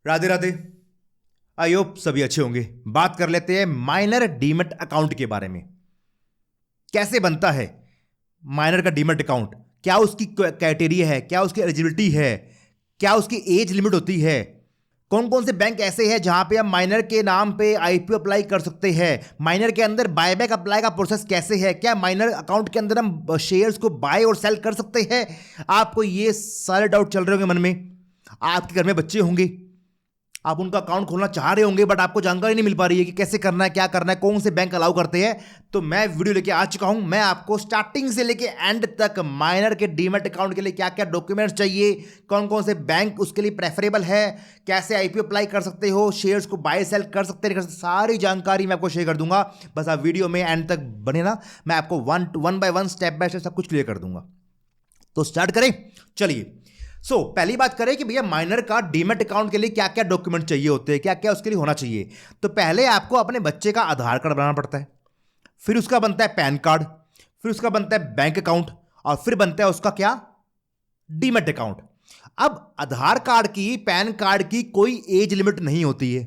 Radhe Radhe. I hope सभी अच्छे होंगे। बात कर लेते हैं माइनर डीमैट अकाउंट के बारे में। कैसे बनता है माइनर का डीमैट अकाउंट, क्या उसकी क्राइटेरिया है, क्या उसकी एलिजिबिलिटी है, क्या उसकी एज लिमिट होती है, कौन कौन से बैंक ऐसे हैं जहां पे हम माइनर के नाम पे आईपीओ अप्लाई कर सकते हैं, माइनर के अंदर बायबैक अप्लाई का प्रोसेस कैसे है, क्या माइनर अकाउंट के अंदर हम शेयर्स को बाय और सेल कर सकते हैं। आपको ये सारे डाउट चल रहे होंगे मन में। आपके घर में बच्चे होंगे, आप उनका अकाउंट खोलना चाह रहे होंगे, बट आपको जानकारी नहीं मिल पा रही है कि कैसे करना है, क्या करना है, कौन से बैंक अलाउ करते हैं। तो मैं वीडियो लेके आ चुका हूं। मैं आपको स्टार्टिंग से लेके एंड तक माइनर के डीमैट अकाउंट के लिए क्या क्या डॉक्यूमेंट्स चाहिए, कौन कौन से बैंक उसके लिए प्रेफरेबल है, कैसे आईपीओ अप्लाई कर सकते हो, शेयर्स को बाय सेल कर सकते हैं, सारी जानकारी मैं आपको शेयर कर दूंगा। बस आप वीडियो में एंड तक बने ना, मैं आपको one by one step by step सब कुछ क्लियर कर दूंगा। तो स्टार्ट करें, चलिए। पहली बात करें कि भैया माइनर का डीमैट अकाउंट के लिए क्या क्या डॉक्यूमेंट चाहिए होते हैं, क्या क्या उसके लिए होना चाहिए। तो पहले आपको अपने बच्चे का आधार कार्ड बनाना पड़ता है, फिर उसका बनता है पैन कार्ड, फिर उसका बनता है बैंक अकाउंट, और फिर बनता है उसका क्या, डीमैट अकाउंट। अब आधार कार्ड की, पैन कार्ड की कोई एज लिमिट नहीं होती है।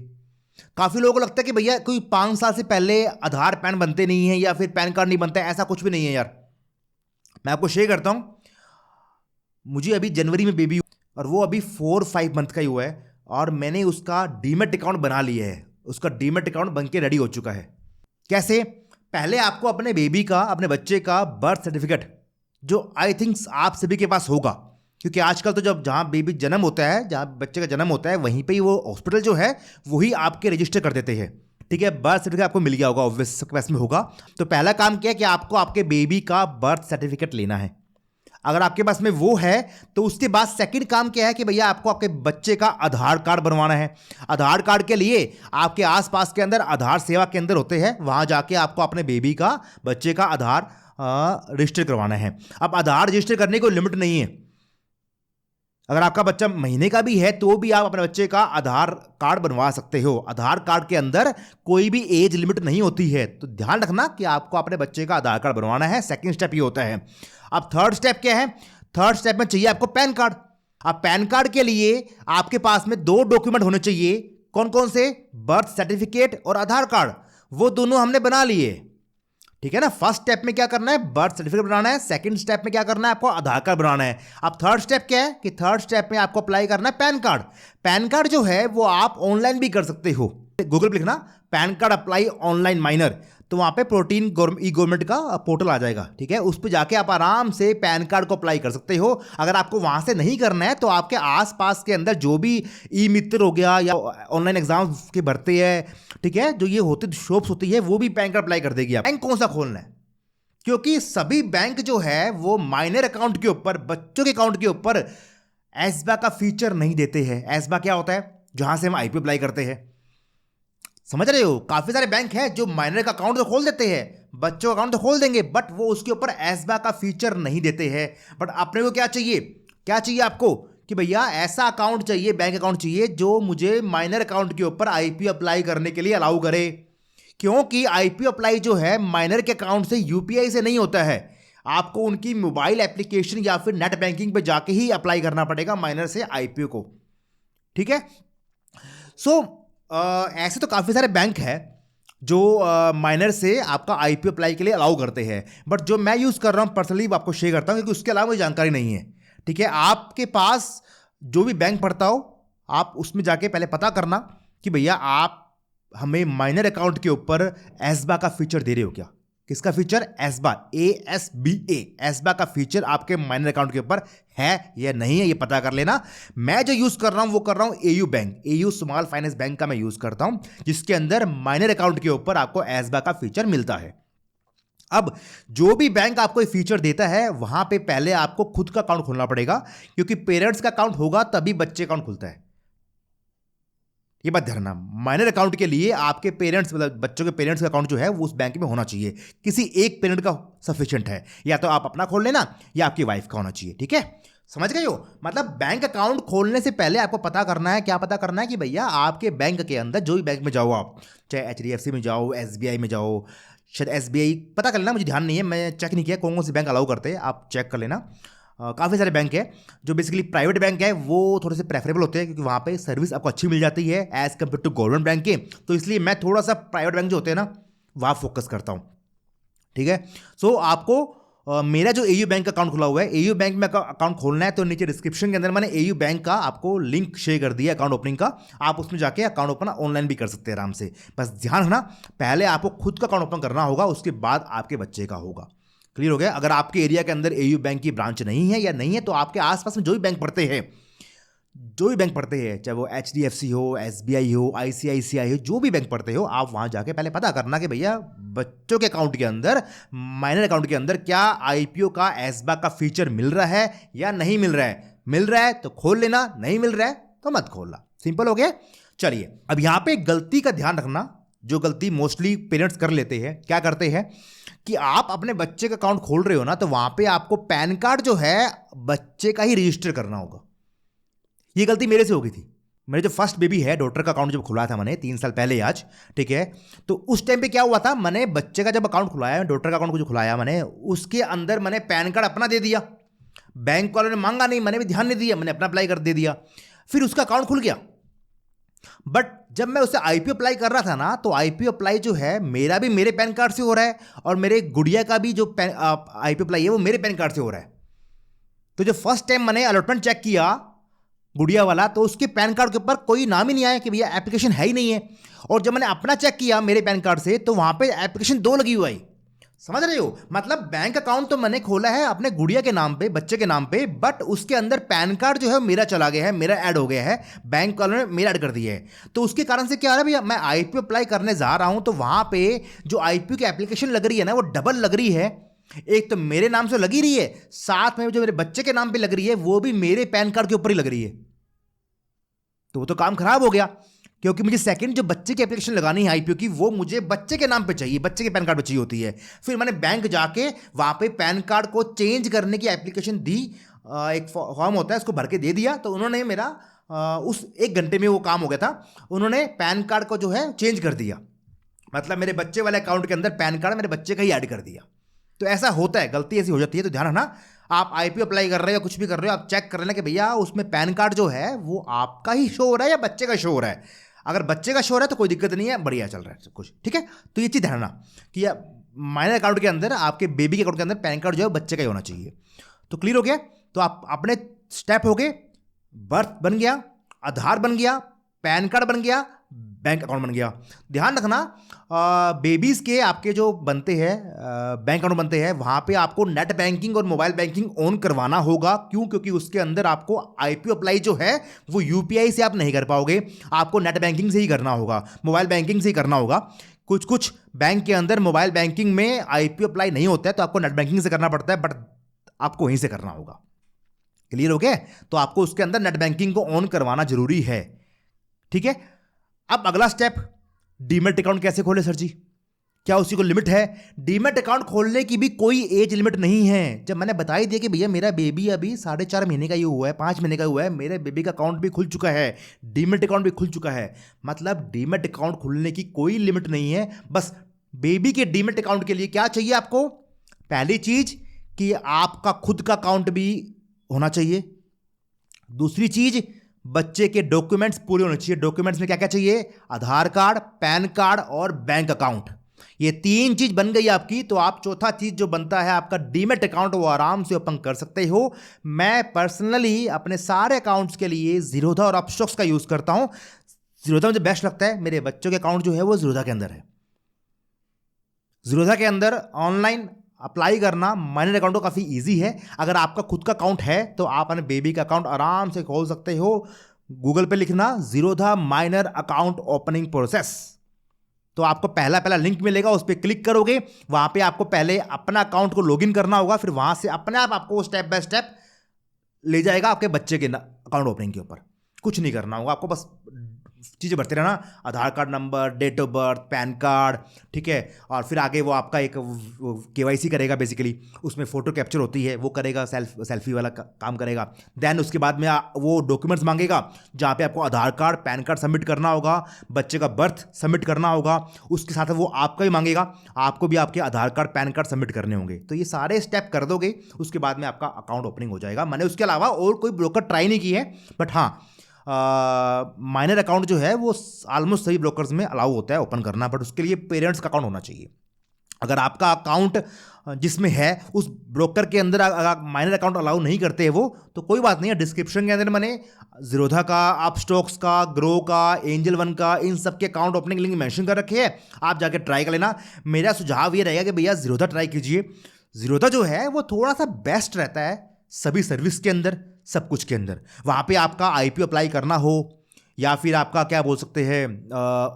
काफी लोगों को लगता है कि भैया कोई 5 साल से पहले आधार पैन बनते नहीं है या फिर पैन कार्ड नहीं बनता है। ऐसा कुछ भी नहीं है यार। मैं आपको शेयर करता हूं, मुझे अभी जनवरी में बेबी और वो अभी 4-5 मंथ का ही हुआ है, और मैंने उसका डीमैट अकाउंट बना लिया है। उसका डीमैट अकाउंट बन के रेडी हो चुका है। कैसे? पहले आपको अपने बेबी का, अपने बच्चे का बर्थ सर्टिफिकेट, जो आई थिंक आप सभी के पास होगा, क्योंकि आजकल तो जब जहां बेबी जन्म होता है, जहां बच्चे का जन्म होता है, वहीं पे ही वो हॉस्पिटल जो है वही आपके रजिस्टर कर देते हैं। ठीक है, बर्थ सर्टिफिकेट आपको मिल गया होगा, ऑब्वियस सबके पास में होगा। तो पहला काम क्या है कि आपको आपके बेबी का बर्थ सर्टिफिकेट लेना है। अगर आपके पास में वो है तो उसके बाद सेकंड काम क्या है कि भैया आपको आपके बच्चे का आधार कार्ड बनवाना है। आधार कार्ड के लिए आपके आसपास के अंदर आधार सेवा केंद्र होते हैं, वहां जाके आपको अपने बेबी का, बच्चे का आधार रजिस्टर करवाना है। अब आधार रजिस्टर करने को लिमिट नहीं है। अगर आपका बच्चा महीने का भी है तो भी आप अपने बच्चे का आधार कार्ड बनवा सकते हो। आधार कार्ड के अंदर कोई भी एज लिमिट नहीं होती है। तो ध्यान रखना कि आपको अपने बच्चे का आधार कार्ड बनवाना है। सेकंड स्टेप ये होता है। अब थर्ड स्टेप क्या है? थर्ड स्टेप में चाहिए आपको पैन कार्ड। अब पैन कार्ड के लिए आपके पास में 2 डॉक्यूमेंट होने चाहिए। कौन कौन से? बर्थ सर्टिफिकेट और आधार कार्ड। वो दोनों हमने बना लिए, ठीक है ना। फर्स्ट स्टेप में क्या करना है? बर्थ सर्टिफिकेट बनाना है। सेकंड स्टेप में क्या करना है? आपको आधार कार्ड बनाना है। अब थर्ड स्टेप क्या है कि थर्ड स्टेप में आपको अप्लाई करना है पैन कार्ड। पैन कार्ड जो है वो आप ऑनलाइन भी कर सकते हो। गूगल पे लिखना pan card apply online minor, तो वहां पे प्रोटीन ई गवर्नमेंट का पोर्टल आ जाएगा। ठीक है, उस पर जाके आप आराम से पैन कार्ड को अप्लाई कर सकते हो। अगर आपको वहां से नहीं करना है तो आपके आसपास के अंदर जो भी ई मित्र हो गया या ऑनलाइन एग्जाम के भरते हैं, ठीक है, जो ये होते शॉप्स होती है, वो भी पैन कार्ड अप्लाई कर देगी। आप बैंक कौन सा खोलना है? क्योंकि सभी बैंक जो है वो माइनर अकाउंट के ऊपर, बच्चों के अकाउंट के ऊपर एसबा का फीचर नहीं देते हैं। एसबा क्या होता है? जहां से हम आईपीओ अप्लाई करते हैं। समझ रहे हो? काफी सारे बैंक हैं जो माइनर का अकाउंट तो खोल देते हैं, बच्चों का अकाउंट तो खोल देंगे, बट वो उसके ऊपर एसबा का फीचर नहीं देते हैं। बट अपने को क्या चाहिए? क्या चाहिए आपको कि भैया ऐसा अकाउंट चाहिए, बैंक अकाउंट चाहिए जो मुझे माइनर अकाउंट के ऊपर आईपीओ अप्लाई करने के लिए अलाउ करे। क्योंकि आईपीओ अप्लाई जो है माइनर के अकाउंट से, यूपीआई से नहीं होता है। आपको उनकी मोबाइल एप्लीकेशन या फिर नेट बैंकिंग पे जाके ही अप्लाई करना पड़ेगा माइनर से आईपीओ को। ठीक है, ऐसे तो काफ़ी सारे बैंक हैं जो माइनर से आपका आईपीओ अप्लाई के लिए अलाउ करते हैं, बट जो मैं यूज़ कर रहा हूँ पर्सनली आपको शेयर करता हूँ, क्योंकि उसके अलावा मुझे जानकारी नहीं है। ठीक है, आपके पास जो भी बैंक पड़ता हो, आप उसमें जाके पहले पता करना कि भैया आप हमें माइनर अकाउंट के ऊपर एसबा का फीचर दे रहे हो क्या। किसका फीचर? एसबा, ASBA, एसबा का फीचर आपके माइनर अकाउंट के ऊपर है या नहीं है, ये पता कर लेना। मैं जो यूज कर रहा हूं वो कर रहा हूं AU bank, AU small finance bank का मैं यूज करता हूं, जिसके अंदर माइनर अकाउंट के ऊपर आपको एसबा का फीचर मिलता है। अब जो भी बैंक आपको ये फीचर देता है, वहां पे पहले आपको खुद का अकाउंट खोलना पड़ेगा, क्योंकि पेरेंट्स का अकाउंट होगा तभी बच्चे अकाउंट खुलता है। ये बात ध्यान रखना, माइनर अकाउंट के लिए आपके पेरेंट्स, मतलब बच्चों के पेरेंट्स का अकाउंट जो है वो उस बैंक में होना चाहिए। किसी एक पेरेंट का सफिशिएंट है, या तो आप अपना खोल लेना या आपकी वाइफ का होना चाहिए। ठीक है, समझ गए हो? मतलब बैंक अकाउंट खोलने से पहले आपको पता करना है, क्या पता करना है कि भैया आपके बैंक के अंदर, जो भी बैंक में जाओ आप, चाहे HDFC में जाओ, SBI में जाओ, शायद SBI, पता कर लेना, मुझे ध्यान नहीं है, मैं चेक नहीं किया कौन कौन से बैंक अलाउ करते हैं, आप चेक कर लेना। काफ़ी सारे बैंक है जो बेसिकली प्राइवेट बैंक है, वो थोड़े से प्रेफरेबल होते हैं क्योंकि वहाँ पे सर्विस आपको अच्छी मिल जाती है as compare to government bank के। तो इसलिए मैं थोड़ा सा प्राइवेट बैंक जो होते हैं ना वहाँ फोकस करता हूँ। ठीक है, सो आपको मेरा जो एयू बैंक अकाउंट खुला हुआ है, एयू बैंक में अकाउंट खोलना है तो नीचे डिस्क्रिप्शन के अंदर मैंने एयू बैंक का आपको लिंक शेयर कर दिया अकाउंट ओपनिंग का। आप उसमें जाके अकाउंट ओपन ऑनलाइन भी कर सकते हैं आराम से। बस ध्यान रखना, पहले आपको खुद का अकाउंट ओपन करना होगा, उसके बाद आपके बच्चे का होगा। क्लियर हो गया? अगर आपके एरिया के अंदर एयू बैंक की ब्रांच नहीं है या नहीं है तो आपके आसपास में जो भी बैंक पड़ते हैं, चाहे वो HDFC हो, SBI हो, ICICI हो, जो भी बैंक पढ़ते हो, आप वहाँ जाके पहले पता करना कि भैया बच्चों के अकाउंट के अंदर, माइनर अकाउंट के अंदर क्या IPO का एसबैक का फीचर मिल रहा है या नहीं मिल रहा है। मिल रहा है तो खोल लेना, नहीं मिल रहा है तो मत खोलना। सिंपल हो गया। चलिए, अब यहाँ पे गलती का ध्यान रखना, जो गलती मोस्टली पेरेंट्स कर लेते हैं, क्या करते हैं कि आप अपने बच्चे का अकाउंट खोल रहे हो ना तो वहाँ पे आपको पैन कार्ड जो है बच्चे का ही रजिस्टर करना होगा। ये गलती मेरे से हो गई थी। मेरे जो फर्स्ट बेबी है, डॉटर का अकाउंट जब खुलाया था मैंने 3 साल पहले आज, ठीक है, तो उस टाइम पे क्या हुआ था, मैंने बच्चे का जब अकाउंट खुलाया, डॉटर का अकाउंट को जो खुलाया मैंने, उसके अंदर मैंने पैन कार्ड अपना दे दिया। बैंक वालों ने मांगा नहीं, मैंने भी ध्यान नहीं दिया, मैंने अपना अप्लाई कर दे दिया। फिर उसका अकाउंट खुल गया। बट जब मैं उससे IPO अप्लाई कर रहा था ना, तो IPO अप्लाई जो है मेरा भी मेरे पैन कार्ड से हो रहा है और मेरे गुड़िया का भी जो IPO अप्लाई है वो मेरे पैन कार्ड से हो रहा है। तो जो फर्स्ट टाइम मैंने अलॉटमेंट चेक किया गुड़िया वाला, तो उसके पैन कार्ड के ऊपर कोई नाम ही नहीं आया कि भैया एप्लीकेशन है ही नहीं है। और जब मैंने अपना चेक किया मेरे पैन कार्ड से तो वहां पे एप्लीकेशन 2 लगी हुई आई। समझ रहे हो? मतलब बैंक अकाउंट तो मैंने खोला है अपने गुड़िया के नाम पे, बच्चे के नाम पे, बट उसके अंदर पैन कार्ड जो है मेरा चला गया है, मेरा ऐड हो गया है, बैंक वालों ने मेरा ऐड कर दिया है। तो उसके कारण से क्या हो रहा है भैया, मैं IPO अप्लाई करने जा रहा हूं तो वहां पे जो IPO की एप्लीकेशन लग रही है ना वो डबल लग रही है। एक तो मेरे नाम से लगी रही है, साथ में जो मेरे बच्चे के नाम पे लग रही है वो भी मेरे पैन कार्ड के ऊपर ही लग रही है। तो वो तो काम खराब हो गया, क्योंकि मुझे सेकंड जो बच्चे की एप्लीकेशन लगानी है IPO की, वो मुझे बच्चे के नाम पे चाहिए, बच्चे के पैन कार्ड पे चाहिए होती है। फिर मैंने बैंक जाके वहाँ पे पैन कार्ड को चेंज करने की एप्लीकेशन दी, एक फॉर्म होता है उसको भर के दे दिया, तो उन्होंने मेरा उस 1 घंटे में वो काम हो गया था। उन्होंने पैन कार्ड को जो है चेंज कर दिया, मतलब मेरे बच्चे वाले अकाउंट के अंदर पैन कार्ड मेरे बच्चे का ही ऐड कर दिया। तो ऐसा होता है, गलती ऐसी हो जाती है। तो ध्यान रखना, आप IPO अप्लाई कर रहे हो या कुछ भी कर रहे हो, आप चेक कर लेना कि भैया उसमें पैन कार्ड जो है वो आपका ही शो हो रहा है या बच्चे का शो हो रहा है। अगर बच्चे का शो हो रहा है तो कोई दिक्कत नहीं है, बढ़िया चल रहा है सब कुछ, ठीक है। तो ये चीज़ ध्यान रखना कि माइनर अकाउंट के अंदर, आपके बेबी के अकाउंट के अंदर पैन कार्ड जो है बच्चे का ही होना चाहिए। तो क्लियर हो गया? तो आप अपने स्टेप हो गए, बर्थ बन गया, आधार बन गया, पैन कार्ड बन गया, बैंक अकाउंट बन गया। ध्यान रखना, बेबीज़ के आपके जो बनते हैं बैंक अकाउंट बनते हैं, वहाँ पे आपको नेट बैंकिंग और मोबाइल बैंकिंग ऑन करवाना होगा। क्यों? क्योंकि उसके अंदर आपको IPO अप्लाई जो है वो UPI से आप नहीं कर पाओगे, आपको नेट बैंकिंग से ही करना होगा, मोबाइल बैंकिंग से ही करना होगा। कुछ बैंक के अंदर मोबाइल बैंकिंग में IPO अप्लाई नहीं होता है तो आपको नेट बैंकिंग से करना पड़ता है, बट आपको वहीं से करना होगा। क्लियर हो गया? तो आपको उसके अंदर नेट बैंकिंग को ऑन करवाना जरूरी है, ठीक है। अब अगला स्टेप, डीमैट अकाउंट कैसे खोले सर जी? क्या उसी को लिमिट है? डीमैट अकाउंट खोलने की भी कोई एज लिमिट नहीं है। जब मैंने बता ही दिया कि भैया मेरा बेबी अभी 4.5 महीने का ही हुआ है, 5 महीने का हुआ है, मेरे बेबी का अकाउंट भी खुल चुका है, डीमैट अकाउंट भी खुल चुका है, मतलब डीमैट अकाउंट खुलने की कोई लिमिट नहीं है। बस बेबी के डीमैट अकाउंट के लिए क्या चाहिए आपको? पहली चीज कि आपका खुद का अकाउंट भी होना चाहिए। दूसरी चीज, बच्चे के डॉक्यूमेंट्स पूरे होने चाहिए। डॉक्यूमेंट्स में क्या क्या चाहिए? आधार कार्ड, पैन कार्ड और बैंक अकाउंट। ये 3 चीज बन गई आपकी, तो आप चौथा चीज जो बनता है आपका डीमैट अकाउंट, वो आराम से ओपन कर सकते हो। मैं पर्सनली अपने सारे अकाउंट्स के लिए ज़ीरोधा और अपस्टॉक्स का यूज करता हूं। ज़ीरोधा मुझे बेस्ट लगता है, मेरे बच्चों के अकाउंट जो है वो ज़ीरोधा के अंदर है। ज़ीरोधा के अंदर ऑनलाइन अप्लाई करना माइनर अकाउंट को काफ़ी इजी है। अगर आपका खुद का अकाउंट है तो आप अपने बेबी का अकाउंट आराम से खोल सकते हो। गूगल पे लिखना Zerodha minor account opening process, तो आपको पहला लिंक मिलेगा, उस पर क्लिक करोगे, वहां पे आपको पहले अपना अकाउंट को लॉगिन करना होगा, फिर वहां से अपने आप आपको स्टेप बाय स्टेप ले जाएगा आपके बच्चे के अकाउंट ओपनिंग के ऊपर। कुछ नहीं करना होगा आपको, बस चीज़ें भरते रहना, Aadhaar card number, date of birth, PAN card, ठीक है। और फिर आगे वो आपका एक केवाईसी करेगा बेसिकली, उसमें फ़ोटो कैप्चर होती है वो करेगा, सेल्फी वाला काम करेगा। देन उसके बाद में वो डॉक्यूमेंट्स मांगेगा जहाँ पे आपको आधार कार्ड, पैन कार्ड सबमिट करना होगा, बच्चे का बर्थ सबमिट करना होगा, उसके साथ वो आपका भी मांगेगा, आपको भी आपके आधार कार्ड, पैन कार्ड सबमिट करने होंगे। तो ये सारे स्टेप कर दोगे, उसके बाद में आपका अकाउंट ओपनिंग हो जाएगा। मैंने उसके अलावा और कोई ब्रोकर ट्राई नहीं की है, बट हाँ माइनर अकाउंट जो है वो ऑलमोस्ट सभी ब्रोकर्स में अलाउ होता है ओपन करना, बट उसके लिए पेरेंट्स का अकाउंट होना चाहिए। अगर आपका अकाउंट जिसमें है उस ब्रोकर के अंदर अगर माइनर अकाउंट अलाउ नहीं करते हैं वो, तो कोई बात नहीं है, डिस्क्रिप्शन के अंदर मैंने जीरोधा का, अपस्टॉक्स का, ग्रो का, एंजल वन का, इन सब के अकाउंट ओपनिंग लिंक मेंशन कर रखे हैं, आप जाके ट्राई कर लेना। मेरा सुझाव ये रहेगा कि भैया जीरोधा ट्राई कीजिए। जीरोधा जो है वो थोड़ा सा बेस्ट रहता है सभी सर्विस के अंदर, सब कुछ के अंदर। वहाँ पे आपका आईपीओ अप्लाई करना हो, या फिर आपका क्या बोल सकते हैं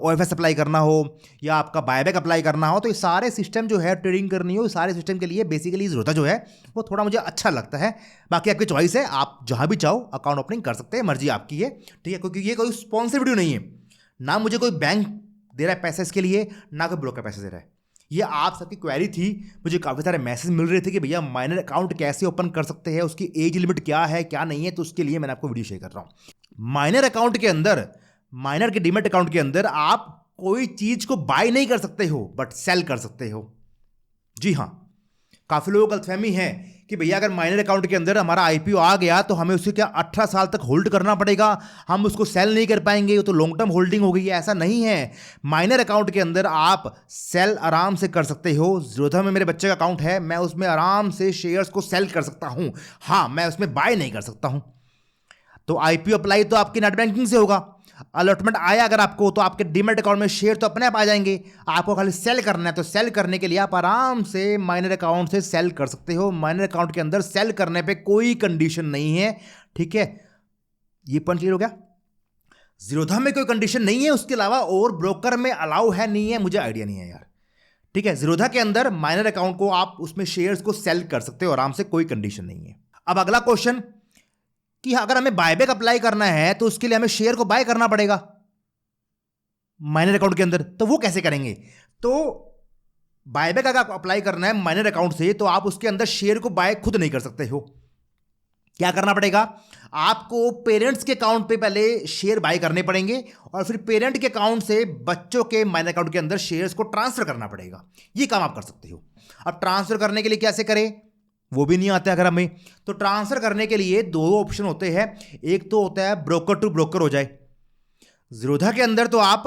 ओएफएस अप्लाई करना हो, या आपका बायबैक अप्लाई करना हो, तो ये सारे सिस्टम जो है ट्रेडिंग करनी हो, सारे सिस्टम के लिए बेसिकली जीरोधा जो है वो थोड़ा मुझे अच्छा लगता है। बाकी आपकी चॉइस है, आप जहाँ भी चाहो अकाउंट ओपनिंग कर सकते हैं, मर्जी आपकी है, ठीक है। क्योंकि ये कोई स्पॉन्सर वीडियो नहीं है, ना मुझे कोई बैंक दे रहा है पैसा इसके लिए, ना कोई ब्रोकर पैसे दे रहा है। ये आप सबकी क्वेरी थी, मुझे काफ़ी सारे मैसेज मिल रहे थे कि भैया माइनर अकाउंट कैसे ओपन कर सकते हैं, उसकी एज लिमिट क्या है क्या नहीं है, तो उसके लिए मैंने आपको वीडियो शेयर कर रहा हूँ। माइनर अकाउंट के अंदर, माइनर के डीमैट अकाउंट के अंदर आप कोई चीज को बाय नहीं कर सकते हो, बट सेल कर सकते हो। जी हाँ, काफी लोगों को गलतफहमी है कि भैया अगर माइनर अकाउंट के अंदर हमारा आईपीओ आ गया तो हमें उसे क्या 18 साल तक होल्ड करना पड़ेगा, हम उसको सेल नहीं कर पाएंगे, तो लॉन्ग टर्म होल्डिंग हो गई है। ऐसा नहीं है। माइनर अकाउंट के अंदर आप सेल आराम से कर सकते हो। जीरोधा में मेरे बच्चे का अकाउंट है, मैं उसमें आराम से शेयर्स को सेल कर सकता हूं। हाँ, मैं उसमें बाय नहीं कर सकता हूं। तो आईपीओ अप्लाई तो आपकी नेट बैंकिंग से होगा, अलॉटमेंट आया अगर आपको तो आपके डीमैट अकाउंट में शेयर तो अपने आप आ जाएंगे, आपको खाली सेल करना है। तो सेल करने के लिए आप आराम से माइनर अकाउंट से सेल कर सकते हो। माइनर अकाउंट के अंदर सेल करने पे कोई कंडीशन नहीं है, ठीक है। ये पॉइंट क्लियर हो गया। जीरोधा में कोई कंडीशन नहीं है, उसके अलावा और ब्रोकर में अलाउ है नहीं है, मुझे आइडिया नहीं है यार, ठीक है। जीरोधा के अंदर माइनर अकाउंट को आप उसमें शेयर्स को सेल कर सकते हो आराम से, कोई कंडीशन नहीं है। अब अगला क्वेश्चन कि अगर हमें बायबैक अप्लाई करना है तो उसके लिए हमें शेयर को बाय करना पड़ेगा माइनर अकाउंट के अंदर, तो वो कैसे करेंगे? तो बायबैक अगर अप्लाई करना है माइनर अकाउंट से तो आप उसके अंदर शेयर को बाय खुद नहीं कर सकते हो। क्या करना पड़ेगा? आपको पेरेंट्स के अकाउंट पे पहले शेयर बाय करने पड़ेंगे और फिर पेरेंट के अकाउंट से बच्चों के माइनर अकाउंट के अंदर शेयर्स को ट्रांसफर करना पड़ेगा। ये काम आप कर सकते हो। अब ट्रांसफर करने के लिए कैसे करें, वो भी नहीं आता अगर हमें। तो ट्रांसफर करने के लिए दो ऑप्शन होते हैं। एक तो होता है ब्रोकर टू ब्रोकर हो जाए। जीरोधा के अंदर तो आप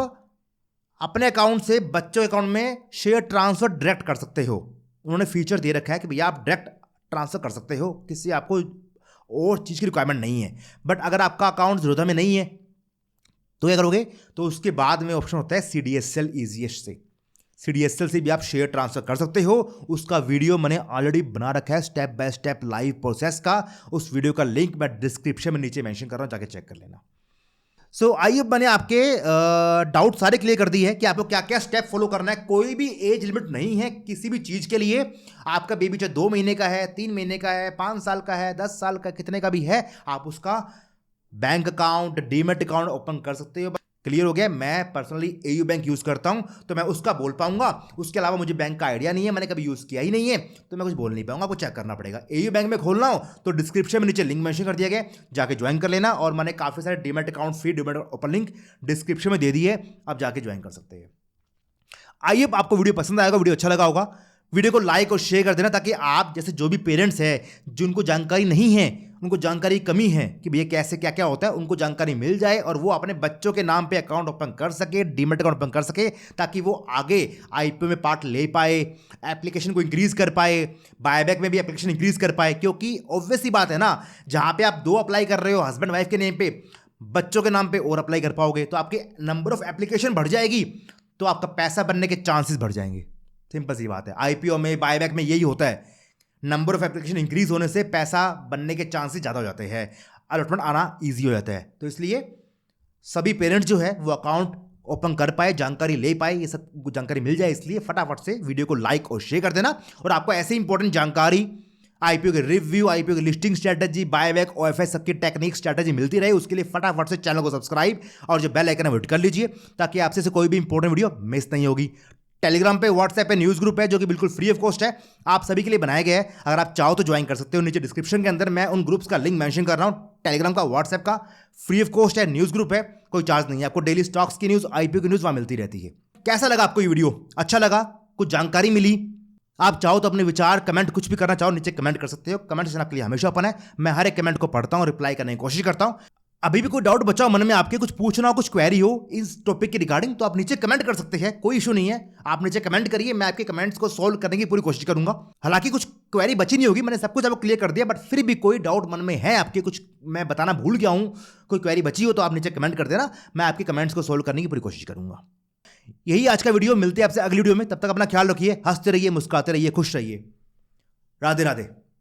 अपने अकाउंट से बच्चों के अकाउंट में शेयर ट्रांसफर डायरेक्ट कर सकते हो। उन्होंने फीचर दे रखा है कि भैया आप डायरेक्ट ट्रांसफर कर सकते हो, किसी आपको और चीज़ की रिक्वायरमेंट नहीं है। बट अगर आपका अकाउंट जीरोधा में नहीं है तो क्या करोगे? तो उसके बाद में ऑप्शन होता है CDSL ईजीएस्ट से। CDSL से भी आप शेयर ट्रांसफर कर सकते हो। उसका वीडियो मैंने ऑलरेडी बना रखा है, step by step live process का। उस वीडियो का लिंक मैं डिस्क्रिप्शन में नीचे मेंशन कर रहा हूं, जाके चेक कर लेना। सो आइए, मैंने आपके डाउट सारे क्लियर कर दिए हैं कि आपको क्या क्या स्टेप फॉलो करना है। कोई भी एज लिमिट नहीं है किसी भी चीज़ के लिए। आपका बेबी चाहे 2 महीने का है, 3 महीने का है, 5 साल का है, 10 साल का, कितने का भी है, आप उसका bank account, demat account open कर सकते हो। क्लियर हो गया। मैं पर्सनली AU बैंक यूज़ करता हूं तो मैं उसका बोल पाऊंगा, उसके अलावा मुझे बैंक का आइडिया नहीं है, मैंने कभी यूज़ किया ही नहीं है, तो मैं कुछ बोल नहीं पाऊंगा। आपको चेक करना पड़ेगा। AU बैंक में खोलना हो तो डिस्क्रिप्शन में नीचे लिंक मेंशन कर दिया गया, जाके ज्वाइन कर लेना। और मैंने काफ़ी सारे demat account, free demat open link description में दे दी है, आप जाके ज्वाइन कर सकते हैं। आइए, आपको वीडियो पसंद आएगा, वीडियो अच्छा लगा होगा, वीडियो को लाइक और शेयर कर देना, ताकि आप जैसे जो भी पेरेंट्स हैं जिनको जानकारी नहीं है, उनको जानकारी कमी है कि भैया कैसे क्या क्या होता है, उनको जानकारी मिल जाए और वो अपने बच्चों के नाम पे अकाउंट ओपन कर सके, डीमैट अकाउंट ओपन कर सके, ताकि वो आगे IPO में पार्ट ले पाए, एप्लीकेशन को इंक्रीज कर पाए, बायबैक में भी एप्लीकेशन इंक्रीज कर पाए। क्योंकि ऑब्वियस सी बात है ना, जहाँ पे आप 2 अप्लाई कर रहे हो हस्बैंड वाइफ के नेम पे, बच्चों के नाम पे और अप्लाई कर पाओगे तो आपके नंबर ऑफ एप्लीकेशन बढ़ जाएगी, तो आपका पैसा बनने के चांसेस बढ़ जाएंगे। सिंपल सी बात है। IPO में, बायबैक में यही होता है, नंबर ऑफ एप्लीकेशन इंक्रीज होने से पैसा बनने के चांसेस ज़्यादा हो जाते हैं, अलॉटमेंट आना ईजी हो जाता है। तो इसलिए सभी पेरेंट्स जो है वो अकाउंट ओपन कर पाए, जानकारी ले पाए, ये सब जानकारी मिल जाए, इसलिए फटाफट से वीडियो को लाइक और शेयर कर देना। और आपको ऐसे इंपॉर्टेंट जानकारी आईपीओ के रिव्यू, आईपीओ की लिस्टिंग स्ट्रेटजी, बायबैक, ओएफएस सबकी टेक्निक स्ट्रेटजी मिलती रहे, उसके लिए फटाफट से चैनल को सब्सक्राइब और जो बेल आइकन है वो हिट कर लीजिए ताकि आपसे से कोई भी इंपॉर्टेंट वीडियो मिस नहीं होगी। टेलीग्राम पे, व्हाट्सएप पे न्यूज़ ग्रुप है जो कि बिल्कुल फ्री ऑफ कॉस्ट है, आप सभी के लिए बनाया गया है। अगर आप चाहो तो ज्वाइन कर सकते हो, नीचे डिस्क्रिप्शन के अंदर मैं उन ग्रुप्स का लिंक मेंशन कर रहा हूँ। टेलीग्राम का, व्हाट्सएप का फ्री ऑफ कॉस्ट है, न्यूज़ ग्रुप है, कोई चार्ज नहीं है। आपको डेली स्टॉक्स की न्यूज़, आईपीओ की न्यूज़ वहाँ मिलती रहती है। कैसा लगा आपको ये वीडियो? अच्छा लगा? कुछ जानकारी मिली? आप चाहो तो अपने विचार, कमेंट कुछ भी करना चाहो नीचे कमेंट कर सकते हो। कमेंट सेक्शन आपके लिए हमेशा ओपन है, मैं हर एक कमेंट को पढ़ता हूँ, रिप्लाई करने की कोशिश करता हूँ। अभी भी कोई डाउट बचा हो मन में आपके, कुछ पूछना हो, कुछ क्वेरी हो इस टॉपिक के रिगार्डिंग, तो आप नीचे कमेंट कर सकते हैं, कोई इशू नहीं है। आप नीचे कमेंट करिए, मैं आपके कमेंट्स को सोल्व करने की पूरी कोशिश करूंगा। हालांकि कुछ क्वेरी बची नहीं होगी, मैंने सब कुछ आपको क्लियर कर दिया, बट फिर भी कोई डाउट मन में है आपके, कुछ मैं बताना भूल गया हूं, कोई क्वेरी बची हो तो आप नीचे कमेंट कर देना, मैं आपके कमेंट्स को सोल्व करने की पूरी कोशिश करूंगा। यही आज का वीडियो, मिलते हैं आपसे अगली वीडियो में। तब तक अपना ख्याल रखिए, हंसते रहिए, मुस्कुराते रहिए, खुश रहिए। राधे राधे।